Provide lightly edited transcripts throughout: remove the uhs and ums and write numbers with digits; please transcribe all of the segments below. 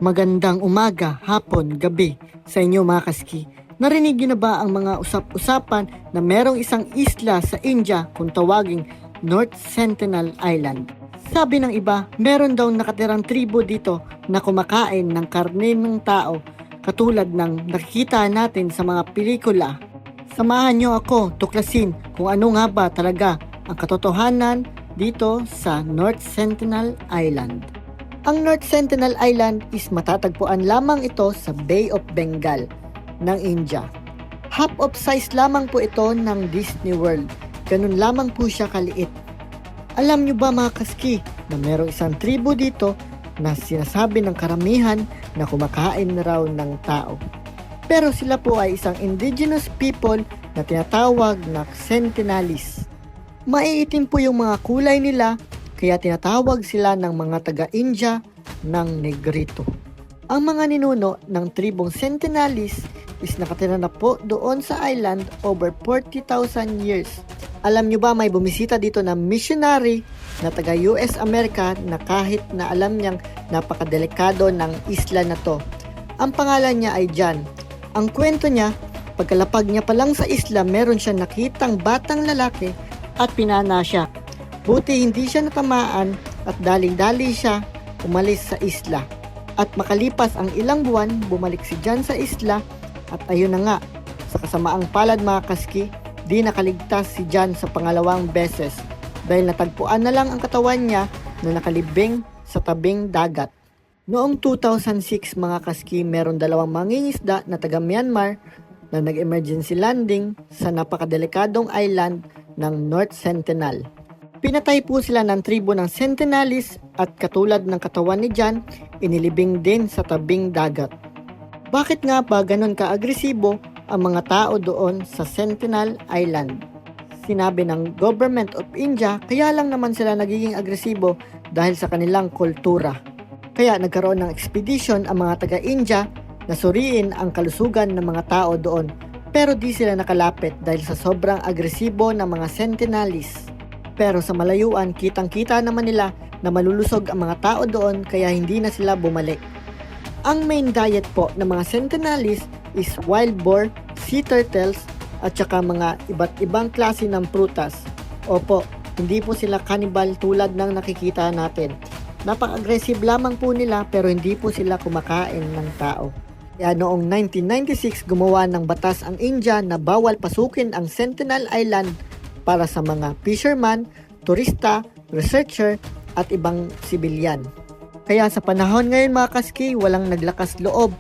Magandang umaga, hapon, gabi sa inyo mga kaski. Narinig niyo na ba ang mga usap-usapan na merong isang isla sa India kung tawaging North Sentinel Island? Sabi ng iba, meron daw nakatirang tribo dito na kumakain ng karne ng tao katulad ng nakikita natin sa mga pelikula. Samahan niyo ako tuklasin kung ano nga ba talaga ang katotohanan dito sa North Sentinel Island. Ang North Sentinel Island is matatagpuan lamang ito sa Bay of Bengal ng India. Half of size lamang po ito ng Disney World. Ganun lamang po siya kaliit. Alam nyo ba mga kaski na merong isang tribo dito na sinasabi ng karamihan na kumakain na raw ng tao. Pero sila po ay isang indigenous people na tinatawag na Sentinelese. Maiitim po yung mga kulay nila, kaya tinatawag sila ng mga taga-India ng Negrito. Ang mga ninuno ng tribong Sentinelese is nakatira na po doon sa island over 40,000 years. Alam nyo ba may bumisita dito na missionary na taga-US America na kahit na alam niyang napakadelikado ng isla na to. Ang pangalan niya ay John. Ang kwento niya, pagkalapag niya pa lang sa isla meron siya nakitang batang lalaki at pinana siya. Buti hindi siya natamaan at daling-dali siya umalis sa isla. At makalipas ang ilang buwan, bumalik si John sa isla at ayun na nga, sa kasamaang palad mga kaski, di nakaligtas si John sa pangalawang beses dahil natagpuan na lang ang katawan niya na nakalibing sa tabing dagat. Noong 2006 mga kaski, meron dalawang mangingisda na taga Myanmar na nag-emergency landing sa napakadelikadong island ng North Sentinel. Pinatay po sila ng tribo ng Sentinelese at katulad ng katawan ni John, inilibing din sa tabing dagat. Bakit nga ba ganun ka-agresibo ang mga tao doon sa Sentinel Island? Sinabi ng Government of India, kaya lang naman sila nagiging agresibo dahil sa kanilang kultura. Kaya nagkaroon ng expedition ang mga taga-India na suriin ang kalusugan ng mga tao doon, pero di sila nakalapit dahil sa sobrang agresibo ng mga Sentinelese. Pero sa malayuan, kitang-kita naman nila na malulusog ang mga tao doon kaya hindi na sila bumalik. Ang main diet po ng mga Sentinelese is wild boar, sea turtles, at saka mga iba't ibang klase ng prutas. Opo, hindi po sila cannibal tulad ng nakikita natin. Napaka-aggressive lamang po nila pero hindi po sila kumakain ng tao. Kaya noong 1996 gumawa ng batas ang India na bawal pasukin ang Sentinel Island para sa mga fisherman, turista, researcher, at ibang sibilyan. Kaya sa panahon ngayon mga kaski, walang naglakas loob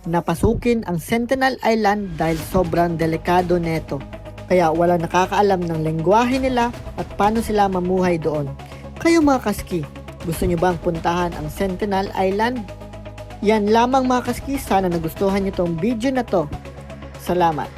na pasukin ang Sentinel Island dahil sobrang delikado neto. Kaya wala nakakaalam ng lengguwahe nila at paano sila mamuhay doon. Kayo mga kaski, gusto nyo bang puntahan ang Sentinel Island? Yan lamang mga kaski, sana nagustuhan nyo tong video na to. Salamat!